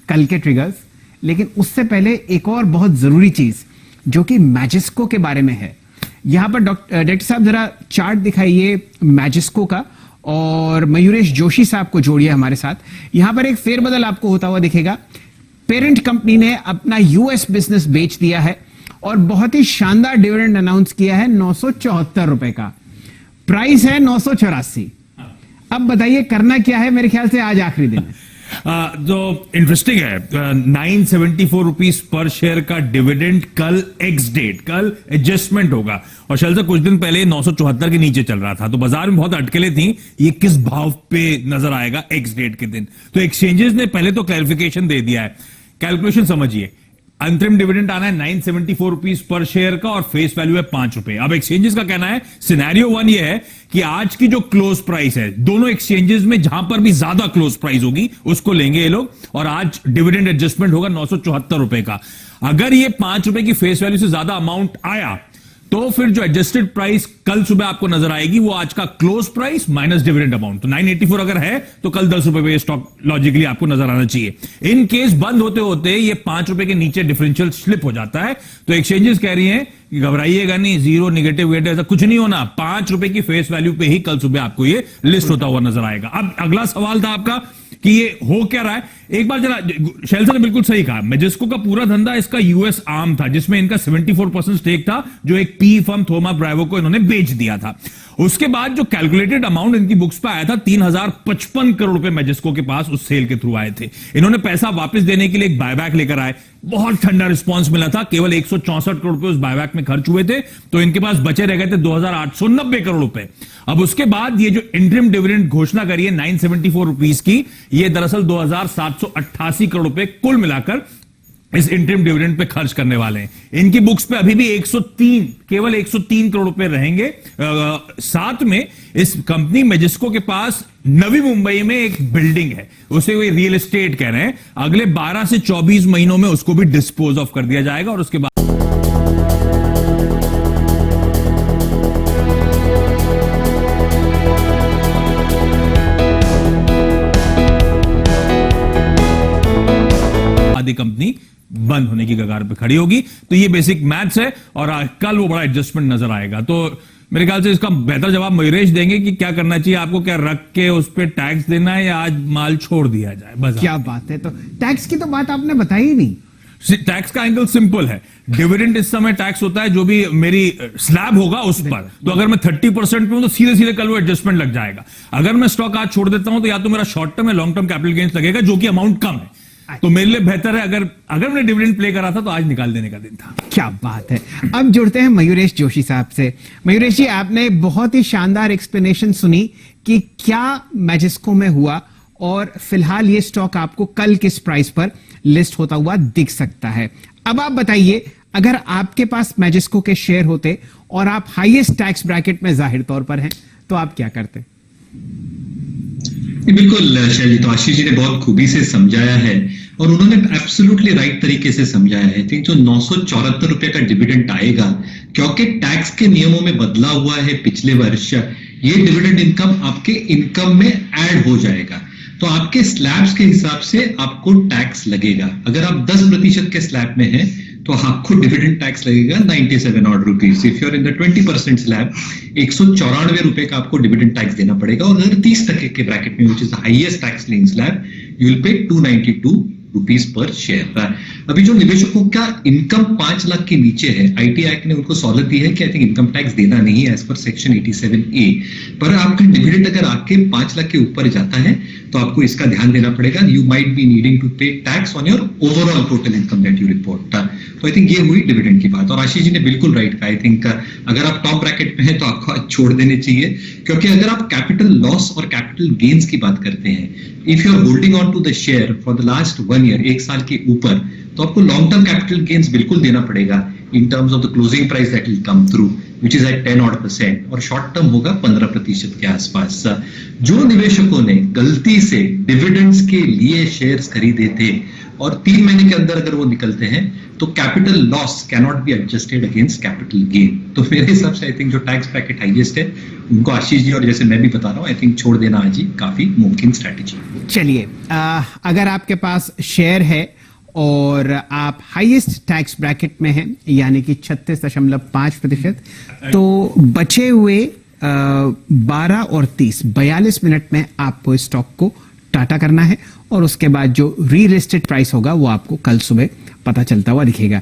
कल के ट्रिगर्स, लेकिन उससे पहले एक और बहुत जरूरी चीज जो कि मैजिस्को के बारे में है। यहां पर डायरेक्टर साहब जरा चार्ट दिखाइए मैजिस्को का और मयूरेश जोशी साहब को जोड़िए हमारे साथ। यहां पर एक फेरबदल आपको होता हुआ दिखेगा। पेरेंट कंपनी ने अपना यूएस बिजनेस बेच दिया है और बहुत ही शानदार डिविडेंड अनाउंस किया है 974 रुपए का। प्राइस है 984। अब बताइए करना क्या है? मेरे ख्याल से आज आखिरी दिन है। जो इंटरेस्टिंग है, 974 रुपीज पर शेयर का डिविडेंड कल एक्स डेट, कल एडजस्टमेंट होगा। और शायद से कुछ दिन पहले 974 के नीचे चल रहा था, तो बाजार में बहुत अटकलें थी ये किस भाव पे नजर आएगा एक्स डेट के दिन। तो एक्सचेंजेस ने पहले तो क्लैरिफिकेशन दे दिया है। कैलकुलेशन समझिए, अंतरिम डिविडेंड आना है 974 रुपीज पर शेयर का और फेस वैल्यू है 5 रुपए। अब एक्सचेंजेस का कहना है सिनेरियो 1 ये है कि आज की जो क्लोज प्राइस है दोनों एक्सचेंजेस में, जहां पर भी ज्यादा क्लोज प्राइस होगी उसको लेंगे ये लोग, और आज डिविडेंड एडजस्टमेंट होगा 974 रुपए का। अगर ये 5 रुपए की फेस वैल्यू से ज्यादा अमाउंट आया तो फिर जो एडजस्टेड प्राइस कल सुबह आपको नजर आएगी वो आज का close price minus dividend amount. तो 984 अगर है तो कल 10 रुपए पे स्टॉक लॉजिकली आपको नजर आना चाहिए। इन केस बंद होते होते ये 5 रुपए के नीचे डिफरेंशियल स्लिप हो जाता है तो एक्सचेंजेस कह रही हैं कि घबराइएगा नहीं, जीरो नेगेटिव वेट ऐसा कुछ नहीं होना, 5 रुपए की फेस वैल्यू पे ही कल सुबह आपको ये लिस्ट होता हुआ नजर आएगा। अब अगला सवाल था आपका कि ये हो क्या रहा है। एक बार जरा शैल सर ने बिल्कुल सही कहा, मैजिस्को का पूरा धंधा इसका यूएस आर्म था जिसमें इनका 74% स्टेक था जो एक पी फर्म थोमा ब्रावो को इन्होंने बेच दिया था। उसके बाद जो कैलकुलेटेड अमाउंट इनकी बुक्स पे आया था 3055 करोड़ रुपए मैजिस्को के पास उस सेल के थ्रू आए थे। इन्होंने पैसा वापस देने के लिए एक बायबैक लेकर आए, बहुत ठंडा रिस्पांस मिला था, केवल 164 करोड़ रुपए उस बायबैक में खर्च हुए थे, तो इनके पास बचे रह गए थे 2890 करोड़ रुपए। अब उसके बाद ये जो इंटरिम डिविडेंड घोषणा करी है 974 रुपीज की, ये दरअसल 2788 करोड़ रुपए कुल मिलाकर इस इंटरिम डिविडेंड पे खर्च करने वाले हैं। इनकी बुक्स पे अभी भी 103, केवल 103 करोड़ रुपए रहेंगे। साथ में इस कंपनी मैजिस्को के पास नवी मुंबई में एक बिल्डिंग है, उसे वे रियल एस्टेट कह रहे हैं, अगले 12 से 24 महीनों में उसको भी डिस्पोज ऑफ कर दिया जाएगा और उसके बाद कंपनी बंद होने की कगार पे खड़ी होगी। तो ये बेसिक मैथ्स है और कल वो बड़ा एडजस्टमेंट नजर आएगा। तो मेरे ख्याल से इसका बेहतर जवाब मयूरेश देंगे कि क्या करना चाहिए आपको, क्या रख के उस पर टैक्स देना है या आज माल छोड़ दिया जाए। बस क्या बात है, तो टैक्स की तो बात आपने बताई ही नहीं। टैक्स का एंगल सिंपल है, डिविडेंड इस समय टैक्स होता है जो भी मेरी स्लैब होगा उस पर, तो अगर मैं 30% पे हूं तो सीधे सीधे कल वो एडजस्टमेंट लग जाएगा। अगर मैं स्टॉक आज छोड़ देता हूं तो या तो मेरा शॉर्ट टर्म या लॉन्ग टर्म कैपिटल गेन्स लगेगा जो कि अमाउंट कम है। तो मेरे लिए बेहतर है अगर मैंने डिविडेंड प्ले करा था तो आज निकाल देने का दिन था। क्या बात है। अब जुड़ते हैं मयूरेश जोशी साहब से। मयूरेश जी, आपने बहुत ही शानदार एक्सप्लेनेशन सुनी कि क्या मैजिस्को में हुआ और फिलहाल ये स्टॉक आपको कल किस प्राइस पर लिस्ट होता हुआ दिख सकता है। अब आप बताइए, अगर आपके पास मैजिस्को के शेयर होते और आप हाईएस्ट टैक्स ब्रैकेट में जाहिर तौर पर हैं तो आप क्या करते? बिल्कुल शैली, तो आशीष जी ने बहुत खूबी से समझाया है और उन्होंने एब्सोल्युटली राइट तरीके से समझाया है। थिंक जो 974 रुपए का डिविडेंड आएगा, क्योंकि टैक्स के नियमों में बदला हुआ है पिछले वर्ष, ये डिविडेंड इनकम आपके इनकम में ऐड हो जाएगा, तो आपके स्लैब्स के हिसाब से आपको टैक्स लगेगा। अगर आप 10% के स्लैब में हैं तो आपको डिविडेंड टैक्स लगेगा 97 odd rupees. If you are in the 20% slab 194 रुपए का आपको डिविडेंड टैक्स देना पड़ेगा, और अगर 30% के ब्रैकेट में which is the highest tax laying slab you will pay 292 rupees per share. अभी जो निवेशकों का इनकम 5 लाख के नीचे है, आईटी एक्ट ने उनको सहूलत दी है कि आई थिंक इनकम टैक्स देना नहीं है एज पर सेक्शन 87A, पर आपका डिविडेंड अगर आपके 5 लाख के ऊपर जाता है तो आपको इसका ध्यान देना पड़ेगा। You might be needing to pay tax on your overall total income that you report. तो आई थिंक ये हुई डिविडेंड की बात, और आशीष जी ने बिल्कुल राइट कहा। आई थिंक अगर आप टॉप ब्रैकेट में हैं तो आपको आज छोड़ देने चाहिए, क्योंकि अगर आप कैपिटल लॉस और कैपिटल गेन्स की बात करते हैं, if you are holding on to the share for the last 1 year, 1 साल के ऊपर, तो आपको लॉन्ग टर्म कैपिटल गेन्स बिल्कुल देना पड़ेगा in terms of the closing price that will come through. Which is at 10% और शॉर्ट टर्म होगा 15% के आसपास। जो निवेशकों ने गलती से डिविडेंड्स के लिए शेयर्स खरीदे थे और 3 महीने के अंदर अगर वो निकलते हैं तो capital loss can not be adjusted against capital gain. तो मेरे हिसाब से आई थिंक जो टैक्स ब्रैकेट हाईएस्ट है उनको आशीष जी और जैसे मैं भी बता रहा हूँ आई थिंक छोड़ देना आज ही काफी मुमकिन स्ट्रैटेजी। चलिए, अगर आपके पास शेयर है और आप हाईएस्ट टैक्स ब्रैकेट में हैं यानी कि 36.5%, तो बचे हुए 12 और 30 42 मिनट में आपको स्टॉक को टाटा करना है और उसके बाद जो री लिस्टेड प्राइस होगा वो आपको कल सुबह पता चलता हुआ दिखेगा।